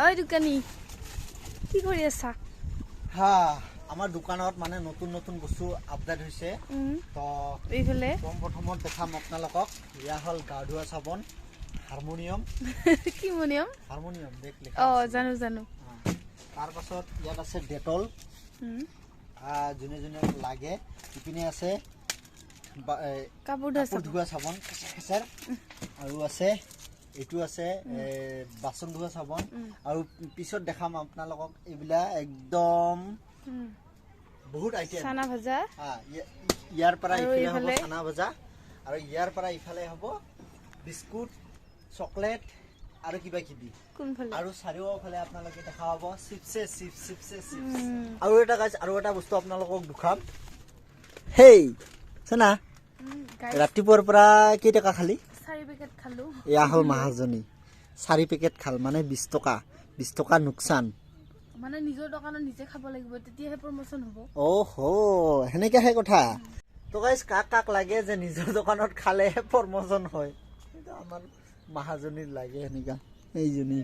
ওই দোকানী কি কৰি আছা? হা আমাৰ দোকানত মানে নতুন নতুন বস্তু আপডেট হৈছে তো এইফালে প্ৰথমত দেখাম আপোনালোকক ইয়া হল গা ধোৱা চাবোন হাৰমনিয়াম কি মনিয়ম হাৰমনিয়াম দেখ লিখা জানো জানো তাৰ পাছত ইয়াত আছে ডেটল যোনে যোনে লাগে ইপিনে আছে কাপোৰ ধোৱা চাবোন খেচাৰ আৰু আছে এইটো আছে বাচন ধোৱা চাবোন আৰু পিছত দেখাম আপোনালোকক এইবিলাক একদম বহুত আইটেম চানা ভাজা ইয়াৰ পৰা ইফালে হ'ব চানা ভাজা আৰু ইয়াৰ পৰা ইফালে হ'ব বিস্কুট চকলেট আৰু কিবা কিবি কোনফালে আৰু চাৰিওফালে আপোনালোকে দেখা পাব চিপছে আৰু এটা বস্তু আপোনালোকক দেখাম হেই চানা ৰাতিপুৱাৰ পৰা কেই টকা খালি 4 পেকেট খালো এয়া হল মাহাজনী 4 পেকেট খাল মানে 20 টকা নুকসান মানে নিজৰ দোকানত নিজে খাব লাগিব তেতিয়াহে প্ৰমোচন হ'ব ওহো হেনেকাহে কথা তো গাইস কাক লাগে যে নিজৰ দোকানত খালে প্ৰমোচন হয় কিন্তু আমাৰ মাহাজনীৰ লাগে হেনেকা এইজনী